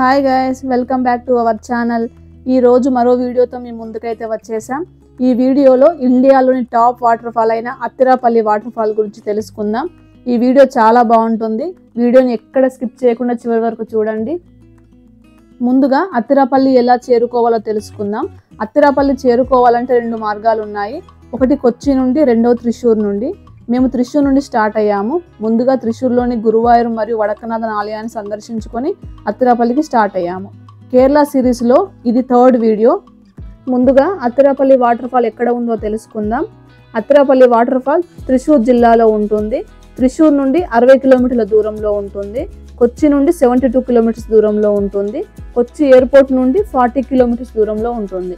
Hi guys, welcome back to our channel. ఈరోజు మరో వీడియోతో మీ ముందుకైతే వచ్చేసాం. ఈ వీడియోలో ఇండియాలోని టాప్ వాటర్ ఫాల్ అయిన అత్తిరాపల్లి వాటర్ ఫాల్ గురించి తెలుసుకుందాం. ఈ వీడియో చాలా బాగుంటుంది. వీడియోని ఎక్కడ స్కిప్ చేయకుండా చివరి వరకు చూడండి. ముందుగా అత్తిరాపల్లి ఎలా చేరుకోవాలో తెలుసుకుందాం. అత్తిరాపల్లి చేరుకోవాలంటే రెండు మార్గాలు ఉన్నాయి. ఒకటి కొచ్చి నుండి, రెండవ త్రిశూర్ నుండి. మేము త్రిశూర్ నుండి స్టార్ట్ అయ్యాము. ముందుగా త్రిశూర్లోని గురువాయూర్ మరియు వడకనాథన్ ఆలయాన్ని సందర్శించుకొని అత్తిరాపల్లికి స్టార్ట్ అయ్యాము. కేరళ సిరీస్లో ఇది థర్డ్ వీడియో. ముందుగా అత్తిరాపల్లి వాటర్ ఫాల్ ఎక్కడ ఉందో తెలుసుకుందాం. అత్తిరాపల్లి వాటర్ ఫాల్ త్రిశూర్ జిల్లాలో ఉంటుంది. త్రిశూర్ నుండి 60 కిలోమీటర్ల దూరంలో ఉంటుంది. కొచ్చి నుండి 72 కిలోమీటర్స్ దూరంలో ఉంటుంది. కొచ్చి ఎయిర్పోర్ట్ నుండి 40 కిలోమీటర్స్ దూరంలో ఉంటుంది.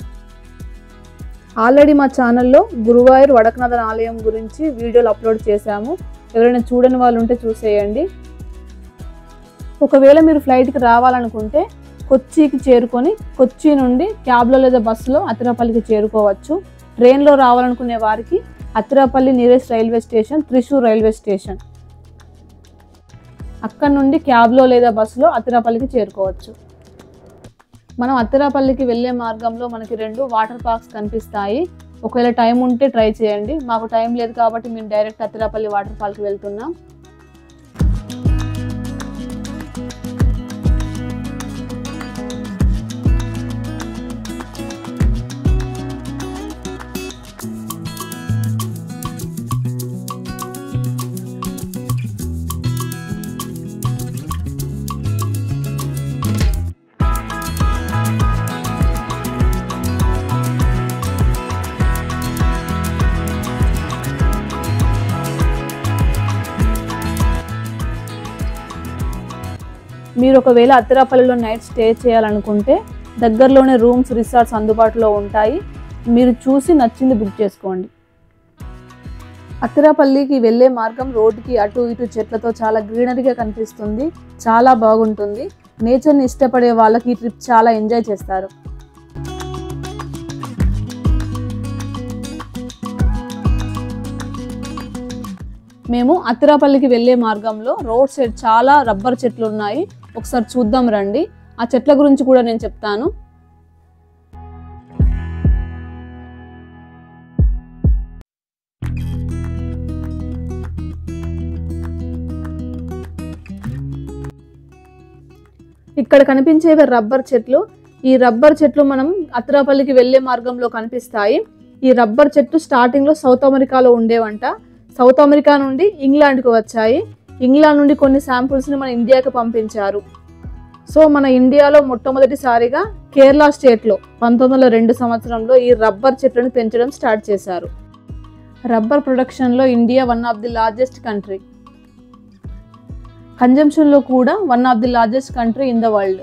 ఆల్రెడీ మా ఛానల్లో గురువాయూర్ వడకనాథన్ ఆలయం గురించి వీడియోలు అప్లోడ్ చేశాము. ఎవరైనా చూడని వాళ్ళు ఉంటే చూసేయండి. ఒకవేళ మీరు ఫ్లైట్కి రావాలనుకుంటే కొచ్చికి చేరుకొని కొచ్చి నుండి క్యాబ్లో లేదా బస్సులో అత్తిరాపల్లికి చేరుకోవచ్చు. ట్రైన్లో రావాలనుకునే వారికి Athirappilly nearest railway station Thrissur railway station. అక్కడ నుండి క్యాబ్లో లేదా బస్సులో అత్తిరాపల్లికి చేరుకోవచ్చు. మనం అత్తిరాపల్లికి వెళ్ళే మార్గంలో మనకి 2 వాటర్ పార్క్స్ కనిపిస్తాయి. ఒకవేళ టైం ఉంటే ట్రై చేయండి. మాకు టైం లేదు కాబట్టి మేము డైరెక్ట్ అత్తిరాపల్లి వాటర్ ఫాల్కి వెళ్తున్నాం. మీరు ఒకవేళ అత్తిరాపల్లిలో నైట్ స్టే చేయాలనుకుంటే దగ్గరలోనే రూమ్స్, రిసార్ట్స్ అందుబాటులో ఉంటాయి. మీరు చూసి నచ్చింది బుక్ చేసుకోండి. అత్తిరాపల్లికి వెళ్ళే మార్గం రోడ్డుకి అటు ఇటు చెట్లతో చాలా గ్రీనరీగా కనిపిస్తుంది. చాలా బాగుంటుంది. నేచర్ని ఇష్టపడే వాళ్ళకి ఈ ట్రిప్ చాలా ఎంజాయ్ చేస్తారు. మేము అత్తిరాపల్లికి వెళ్ళే మార్గంలో రోడ్ సైడ్ చాలా రబ్బర్ చెట్లు ఉన్నాయి. ఒకసారి చూద్దాం రండి. ఆ చెట్ల గురించి కూడా నేను చెప్తాను. ఇక్కడ కనిపించేవి రబ్బర్ చెట్లు. ఈ రబ్బర్ చెట్లు మనం అత్తిరాపల్లికి వెళ్ళే మార్గంలో కనిపిస్తాయి. ఈ రబ్బర్ చెట్లు స్టార్టింగ్లో సౌత్ అమెరికాలో ఉండేవంట. సౌత్ అమెరికా నుండి ఇంగ్లాండ్కి వచ్చాయి. ఇంగ్లాండ్ నుండి కొన్ని శాంపుల్స్ని మన ఇండియాకి పంపించారు. సో మన ఇండియాలో మొట్టమొదటిసారిగా కేరళ స్టేట్లో 1902 సంవత్సరంలో ఈ రబ్బర్ చెట్లను పెంచడం స్టార్ట్ చేశారు. రబ్బర్ ప్రొడక్షన్లో India one of the largest country. కన్జంప్షన్లో కూడా one of the largest country in the world.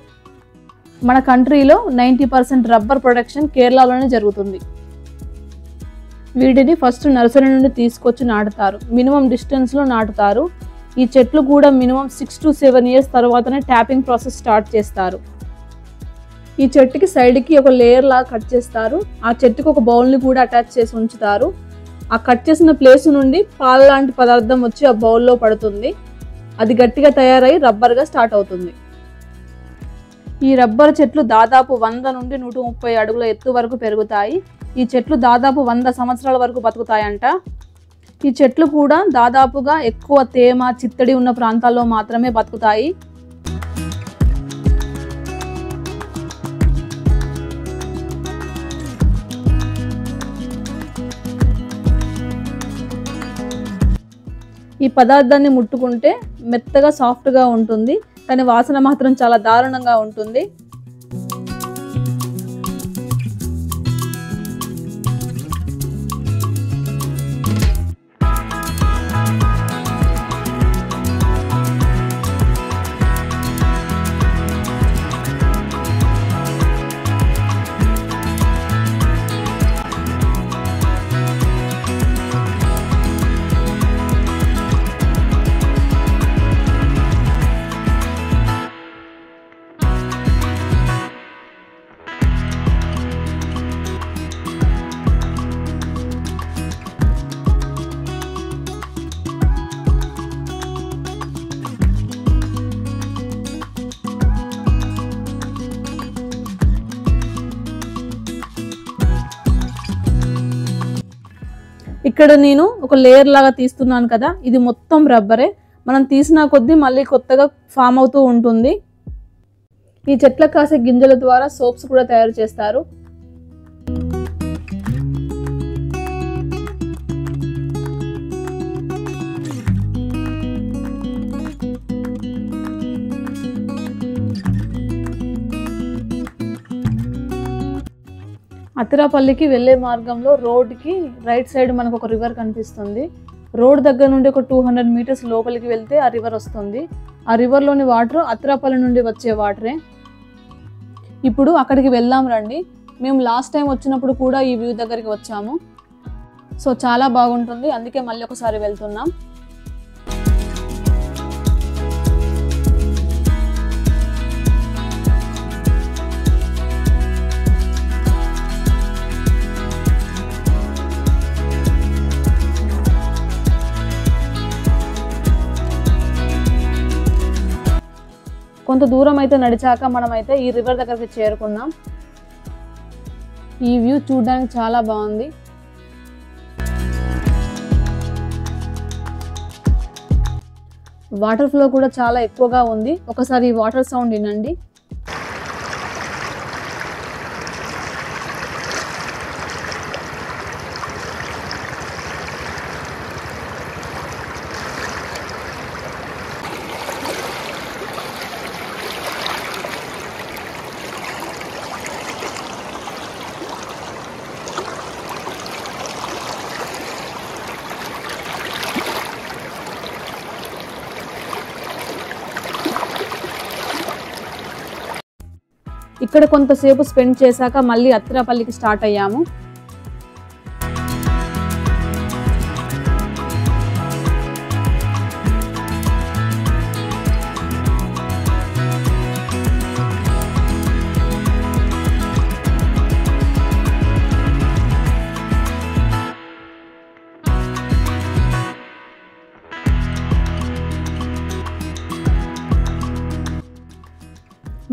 మన కంట్రీలో 90% రబ్బర్ ప్రొడక్షన్ కేరళలోనే జరుగుతుంది. వీటిని ఫస్ట్ నర్సరీ నుండి తీసుకొచ్చి నాటుతారు. మినిమం డిస్టెన్స్లో నాటుతారు. ఈ చెట్లు కూడా మినిమం 6 to 7 ఇయర్స్ తర్వాతనే ట్యాపింగ్ ప్రాసెస్ స్టార్ట్ చేస్తారు. ఈ చెట్టుకి సైడ్కి ఒక లేయర్ లాగా కట్ చేస్తారు. ఆ చెట్టుకి ఒక బౌల్ని కూడా అటాచ్ చేసి ఉంచుతారు. ఆ కట్ చేసిన ప్లేస్ నుండి పాల లాంటి పదార్థం వచ్చి ఆ బౌల్లో పడుతుంది. అది గట్టిగా తయారై రబ్బర్గా స్టార్ట్ అవుతుంది. ఈ రబ్బర్ చెట్లు దాదాపు 100 నుండి 130 అడుగుల ఎత్తు వరకు పెరుగుతాయి. ఈ చెట్లు దాదాపు 100 సంవత్సరాల వరకు బతుకుతాయంట. ఈ చెట్లు కూడా దాదాపుగా ఎక్కువ తేమ, చిత్తడి ఉన్న ప్రాంతాల్లో మాత్రమే బతుకుతాయి. ఈ పదార్థాన్ని ముట్టుకుంటే మెత్తగా, సాఫ్ట్గా ఉంటుంది. కానీ వాసన మాత్రం చాలా దారుణంగా ఉంటుంది. ఇక్కడ నేను ఒక లేయర్ లాగా తీస్తున్నాను కదా, ఇది మొత్తం రబ్బరే. మనం తీసిన కొద్దీ మళ్ళీ కొత్తగా ఫామ్ అవుతూ ఉంటుంది. ఈ చెట్లకు కాసే గింజల ద్వారా సోప్స్ కూడా తయారు చేస్తారు. అత్తిరాపల్లికి వెళ్ళే మార్గంలో రోడ్కి రైట్ సైడ్ మనకు ఒక రివర్ కనిపిస్తుంది. రోడ్ దగ్గర నుండి ఒక 200 మీటర్స్ లోపలికి వెళ్తే ఆ రివర్ వస్తుంది. ఆ రివర్లోని వాటర్ అత్తిరాపల్లి నుండి వచ్చే వాటరే. ఇప్పుడు అక్కడికి వెళ్దాం రండి. మేము లాస్ట్ టైం వచ్చినప్పుడు కూడా ఈ వ్యూ దగ్గరికి వచ్చాము. సో చాలా బాగుంటుంది, అందుకే మళ్ళీ ఒకసారి వెళ్తున్నాం. కొంత దూరం అయితే నడిచాక మనమైతే ఈ రివర్ దగ్గరికి చేరుకున్నాం. ఈ వ్యూ చూడడానికి చాలా బాగుంది. వాటర్ ఫ్లో కూడా చాలా ఎక్కువగా ఉంది. ఒకసారి ఈ వాటర్ సౌండ్ వినండి. ఇక్కడ కొంతసేపు స్పెండ్ చేశాక మళ్ళీ అత్తిరాపల్లికి స్టార్ట్ అయ్యాము.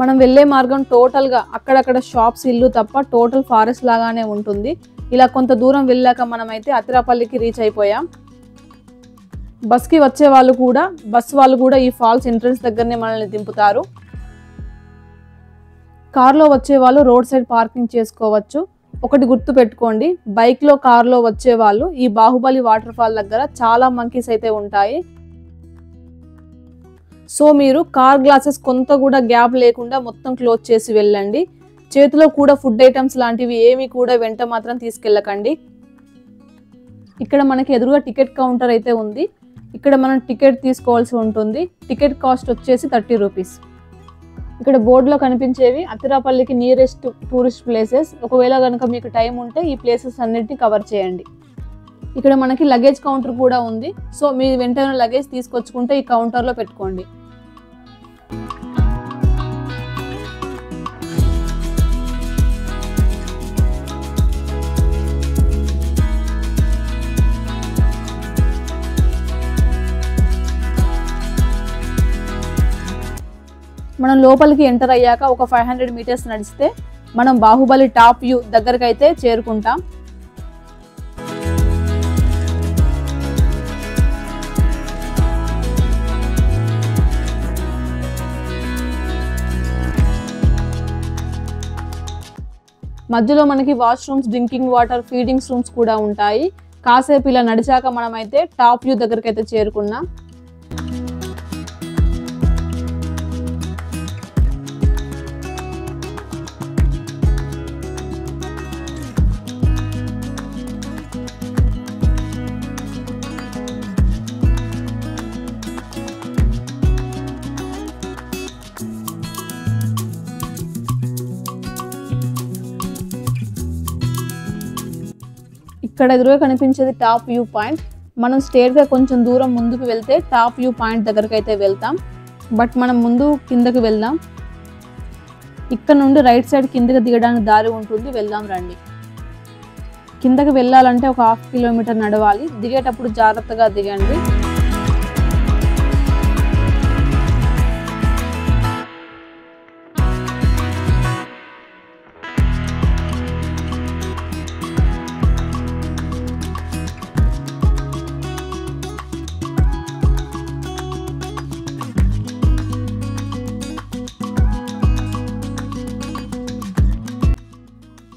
మనం వెళ్ళే మార్గం టోటల్గా అక్కడక్కడ షాప్స్, ఇల్లు తప్ప టోటల్ ఫారెస్ట్ లాగానే ఉంటుంది. ఇలా కొంత దూరం వెళ్ళాక మనమైతే అత్తిరాపల్లికి రీచ్ అయిపోయాం. బస్కి వచ్చే వాళ్ళు కూడా, బస్ వాళ్ళు కూడా ఈ ఫాల్స్ ఎంట్రన్స్ దగ్గరనే మనల్ని దింపుతారు. కార్లో వచ్చే వాళ్ళు రోడ్ సైడ్ పార్కింగ్ చేసుకోవచ్చు. ఒకటి గుర్తు పెట్టుకోండి, బైక్లో, కార్లో వచ్చే వాళ్ళు ఈ బాహుబలి వాటర్ ఫాల్ దగ్గర చాలా మంకీస్ అయితే ఉంటాయి. సో మీరు కార్ గ్లాసెస్ కొంత కూడా గ్యాప్ లేకుండా మొత్తం క్లోజ్ చేసి వెళ్ళండి. చేతిలో కూడా ఫుడ్ ఐటమ్స్ లాంటివి ఏమి కూడా వెంట మాత్రం తీసుకెళ్ళకండి. ఇక్కడ మనకి ఎదురుగా టికెట్ కౌంటర్ అయితే ఉంది. ఇక్కడ మనం టికెట్ తీసుకోవాల్సి ఉంటుంది. టికెట్ కాస్ట్ వచ్చేసి 30 రూపీస్. ఇక్కడ బోర్డులో కనిపించేవి అత్తిరాపల్లికి నియరెస్ట్ టూరిస్ట్ ప్లేసెస్. ఒకవేళ కనుక మీకు టైం ఉంటే ఈ ప్లేసెస్ అన్నిటిని కవర్ చేయండి. ఇక్కడ మనకి లగేజ్ కౌంటర్ కూడా ఉంది. సో మీ వెంటనే లగేజ్ తీసుకొచ్చుకుంటే ఈ కౌంటర్లో పెట్టుకోండి. మనం లోపలికి ఎంటర్ అయ్యాక ఒక 500 మీటర్స్ నడిస్తే మనం బాహుబలి టాప్ వ్యూ దగ్గరికి అయితే చేరుకుంటాం. మధ్యలో మనకి washrooms, drinking water, feeding rooms కూడా ఉంటాయి. కాసేపు ఇలా నడిచాక మనమైతే టాప్ వ్యూ దగ్గరికి అయితే చేరుకున్నాం. ఇక్కడ ఎదురుగా కనిపించేది టాప్ వ్యూ పాయింట్. మనం స్ట్రేట్గా కొంచెం దూరం ముందుకు వెళ్తే టాప్ వ్యూ పాయింట్ దగ్గరికి అయితే వెళ్తాం. బట్ మనం ముందు కిందకి వెళ్దాం. ఇక్కడ నుండి రైట్ సైడ్ కిందకి దిగడానికి దారి ఉంటుంది, వెళ్దాం రండి. కిందకి వెళ్ళాలంటే ఒక 1/2 కిలోమీటర్ నడవాలి. దిగేటప్పుడు జాగ్రత్తగా దిగండి.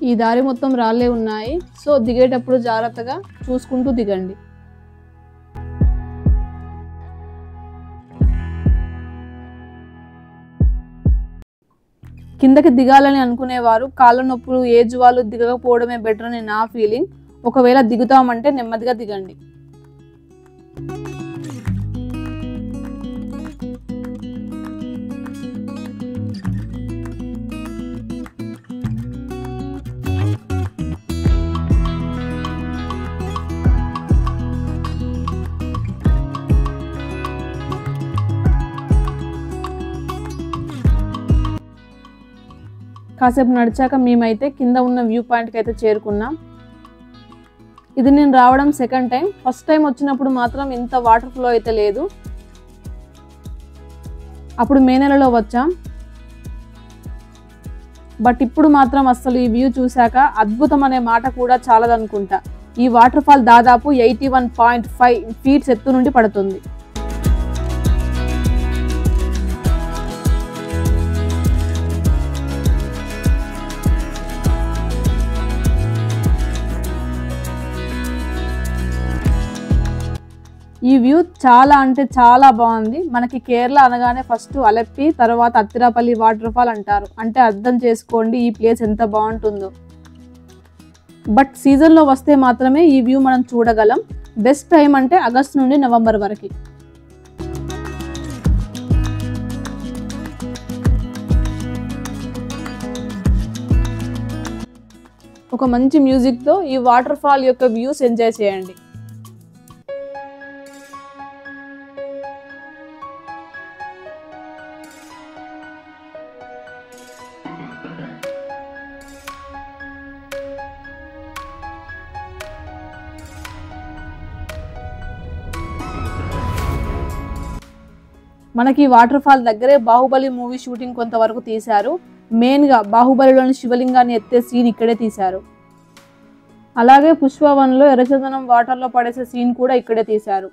ఈ దారి మొత్తం రాళ్ళే ఉన్నాయి, సో దిగేటప్పుడు జాగ్రత్తగా చూసుకుంటూ దిగండి. కిందకి దిగాలని అనుకునేవారు కాళ్ళ నొప్పులు ఏజ్ వాళ్ళు దిగకపోవడమే బెటర్ అని నా ఫీలింగ్. ఒకవేళ దిగుతామంటే నెమ్మదిగా దిగండి. కాసేపు నడిచాక మేమైతే కింద ఉన్న వ్యూ పాయింట్కి అయితే చేరుకున్నాం. ఇది నేను రావడం సెకండ్ టైం. ఫస్ట్ టైం వచ్చినప్పుడు మాత్రం ఇంత వాటర్ ఫ్లో అయితే లేదు. అప్పుడు మే నెలలో వచ్చాం, బట్ ఇప్పుడు మాత్రం అసలు ఈ వ్యూ చూశాక అద్భుతం అనే మాట కూడా చాలదనుకుంటా. ఈ వాటర్ ఫాల్ దాదాపు 81.5 ఫీట్స్ ఎత్తు నుండి పడుతుంది. ఈ వ్యూ చాలా అంటే చాలా బాగుంది. మనకి కేరళ అనగానే ఫస్ట్ అలెప్పి, తర్వాత అత్తిరాపల్లి వాటర్ ఫాల్ అంటారు. అంటే అర్థం చేసుకోండి ఈ ప్లేస్ ఎంత బాగుంటుందో. బట్ సీజన్లో వస్తే మాత్రమే ఈ వ్యూ మనం చూడగలం. బెస్ట్ టైం అంటే ఆగస్ట్ నుండి నవంబర్ వరకు. ఒక మంచి మ్యూజిక్తో ఈ వాటర్ ఫాల్ యొక్క వ్యూస్ ఎంజాయ్ చేయండి. మనకి వాటర్ ఫాల్ దగ్గరే బాహుబలి మూవీ షూటింగ్ కొంతవరకు తీశారు. మెయిన్గా బాహుబలిలోని శివలింగాన్ని ఎత్తే సీన్ ఇక్కడే తీశారు. అలాగే పుష్ప 1లో ఎర్రచందనం వాటర్లో పడేసే సీన్ కూడా ఇక్కడే తీశారు.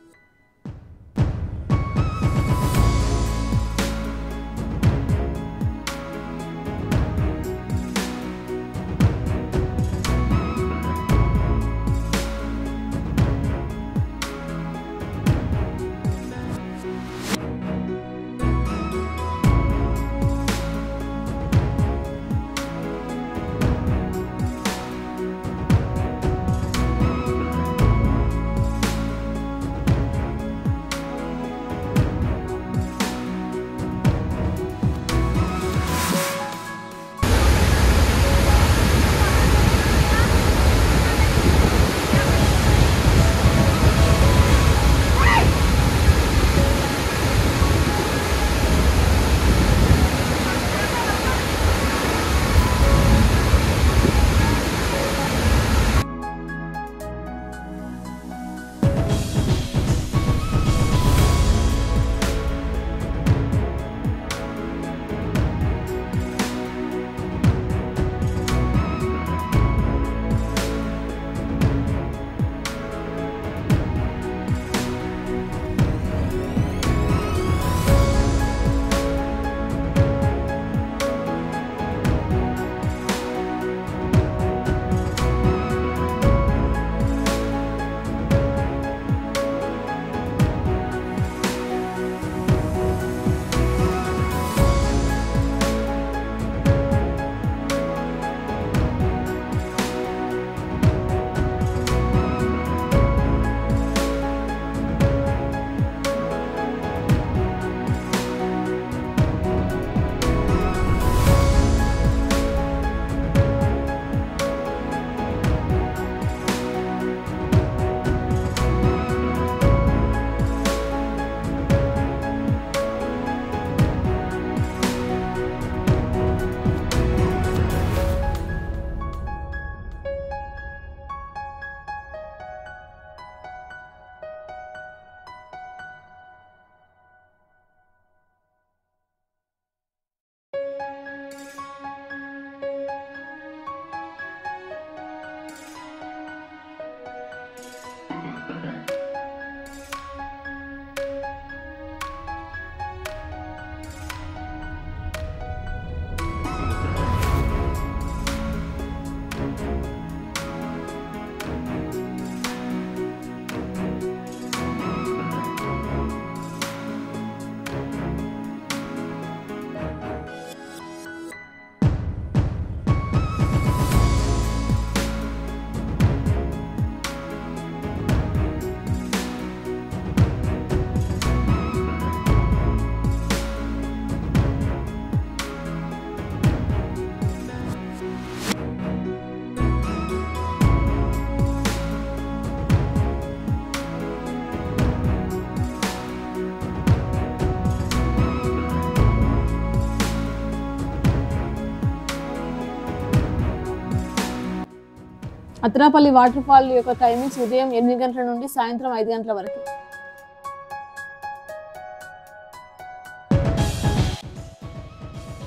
అత్తిరాపల్లి వాటర్ ఫాల్ యొక్క టైమింగ్స్ ఉదయం 8 గంటల నుండి సాయంత్రం 5 గంటల వరకు.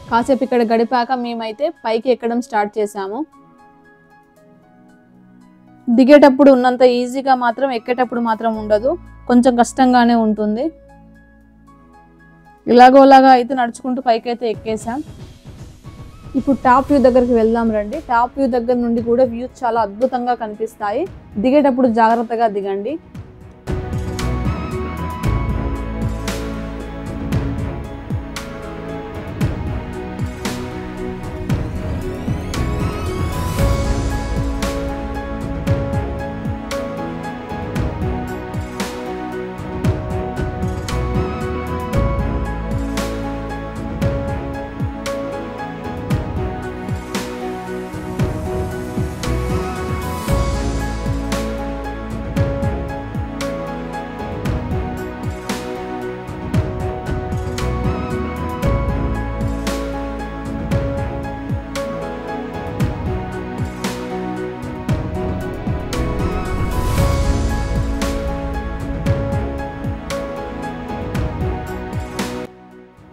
కాసేపు ఇక్కడ గడిపాక మేమైతే పైకి ఎక్కడం స్టార్ట్ చేసాము. దిగేటప్పుడు ఉన్నంత ఈజీగా మాత్రం ఎక్కేటప్పుడు మాత్రం ఉండదు, కొంచెం కష్టంగానే ఉంటుంది. ఇలాగోలాగా అయితే నడుచుకుంటూ పైకైతే ఎక్కేసాం. ఇప్పుడు టాప్ వ్యూ దగ్గరికి వెళ్దాం రండి. టాప్ వ్యూ దగ్గర నుండి కూడా వ్యూస్ చాలా అద్భుతంగా కనిపిస్తాయి. దిగేటప్పుడు జాగ్రత్తగా దిగండి.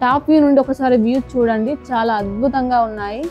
టాప్ వ్యూ నుండి ఒకసారి వ్యూ చూడండి, చాలా అద్భుతంగా ఉన్నాయి.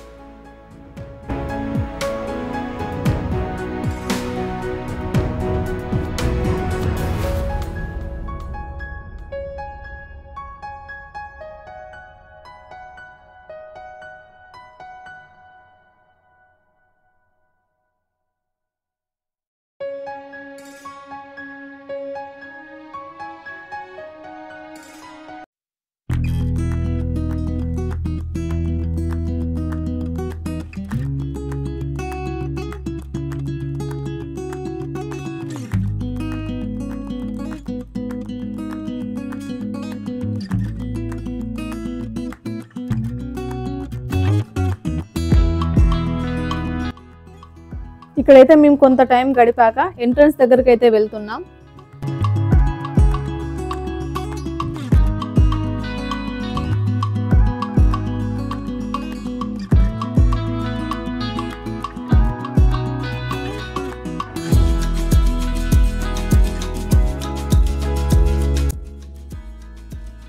ఇక్కడైతే మేము కొంత టైం గడిపాక ఎంట్రన్స్ దగ్గరికి అయితే వెళ్తున్నాం.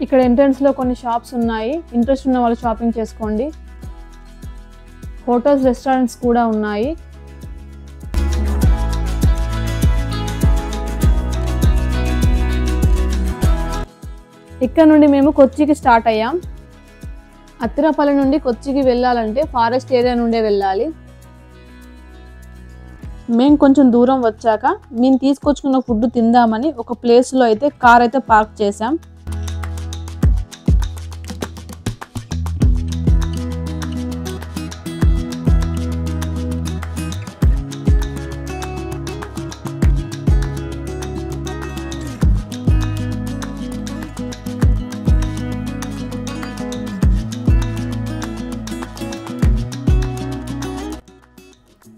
ఇక్కడ ఎంట్రన్స్ లో కొన్ని షాప్స్ ఉన్నాయి, ఇంట్రెస్ట్ ఉన్న వాళ్ళు షాపింగ్ చేసుకోండి. హోటల్స్, రెస్టారెంట్స్ కూడా ఉన్నాయి. ఇక్కడ నుండి మేము కొచ్చికి స్టార్ట్ అయ్యాం. అత్తిరాపల్లి నుండి కొచ్చికి వెళ్ళాలంటే ఫారెస్ట్ ఏరియా నుండే వెళ్ళాలి. మేము కొంచెం దూరం వచ్చాక మేము తీసుకొచ్చుకున్న ఫుడ్ తిందామని ఒక ప్లేస్లో అయితే కార్ అయితే పార్క్ చేసాం.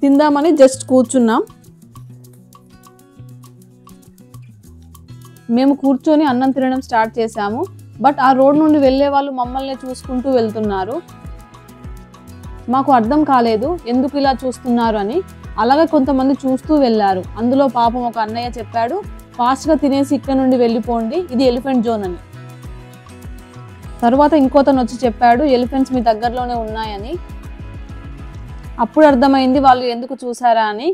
తిందామని జస్ట్ కూర్చున్నాం. మేము కూర్చొని అన్నం తినడం స్టార్ట్ చేసాము. బట్ ఆ రోడ్ నుండి వెళ్ళే వాళ్ళు మమ్మల్ని చూసుకుంటూ వెళ్తున్నారు. మాకు అర్థం కాలేదు ఎందుకు ఇలా చూస్తున్నారు అని. అలాగే కొంతమంది చూస్తూ వెళ్ళారు. అందులో పాపం ఒక అన్నయ్య చెప్పాడు, ఫాస్ట్గా తినేసి ఇక్కడ నుండి వెళ్ళిపోండి, ఇది ఎలిఫెంట్ జోన్ అని. తర్వాత ఇంకోతను వచ్చి చెప్పాడు, ఎలిఫెంట్స్ మీ దగ్గరలోనే ఉన్నాయని. అప్పుడు అర్థమైంది వాళ్ళు ఎందుకు చూసారా అని.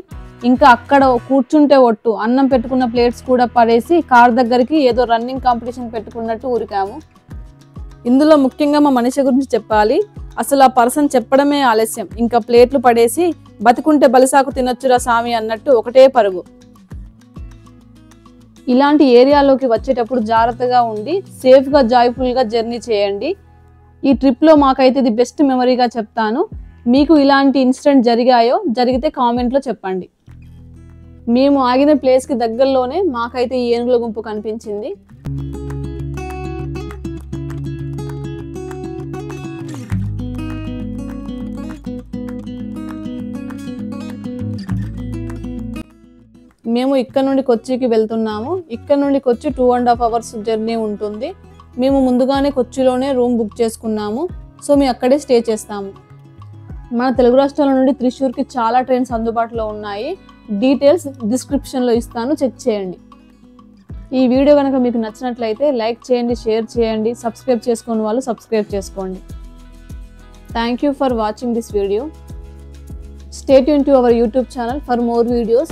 ఇంకా అక్కడ కూర్చుంటే ఒట్టు అన్నం పెట్టుకున్న ప్లేట్స్ కూడా పడేసి కార్ దగ్గరికి ఏదో రన్నింగ్ కాంపిటీషన్ పెట్టుకున్నట్టు ఊరికాము. ఇందులో ముఖ్యంగా మా మనిషి గురించి చెప్పాలి. అసలు ఆ పర్సన్ చెప్పడమే ఆలస్యం. ఇంకా ప్లేట్లు పడేసి బతికుంటే బలిసాకు తినొచ్చురా సామి అన్నట్టు ఒకటే పరుగు. ఇలాంటి ఏరియాలోకి వచ్చేటప్పుడు జాగ్రత్తగా ఉండి సేఫ్గా జాయ్ఫుల్గా జర్నీ చేయండి. ఈ ట్రిప్లో మాకైతే ఇది బెస్ట్ మెమరీగా చెప్తాను. మీకు ఇలాంటి ఇన్సిడెంట్ జరిగితే కామెంట్లో చెప్పండి. మేము ఆగిన ప్లేస్కి దగ్గరలోనే మాకైతే ఈ ఏనుగుల గుంపు కనిపించింది. మేము ఇక్కడ నుండి కొచ్చికి వెళ్తున్నాము. ఇక్కడ నుండి కొచ్చి 2.5 hours జర్నీ ఉంటుంది. మేము ముందుగానే కొచ్చిలోనే రూమ్ బుక్ చేసుకున్నాము. సో మేము అక్కడే స్టే చేస్తాము. మన తెలుగు రాష్ట్రాల నుండి త్రిశూర్కి చాలా ట్రైన్స్ అందుబాటులో ఉన్నాయి. డీటెయిల్స్ డిస్క్రిప్షన్లో ఇస్తాను, చెక్ చేయండి. ఈ వీడియో కనుక మీకు నచ్చినట్లయితే లైక్ చేయండి, షేర్ చేయండి, సబ్స్క్రైబ్ చేసుకోని వాళ్ళు సబ్స్క్రైబ్ చేసుకోండి. Thank you for watching this video. Stay tuned to our YouTube channel for more videos.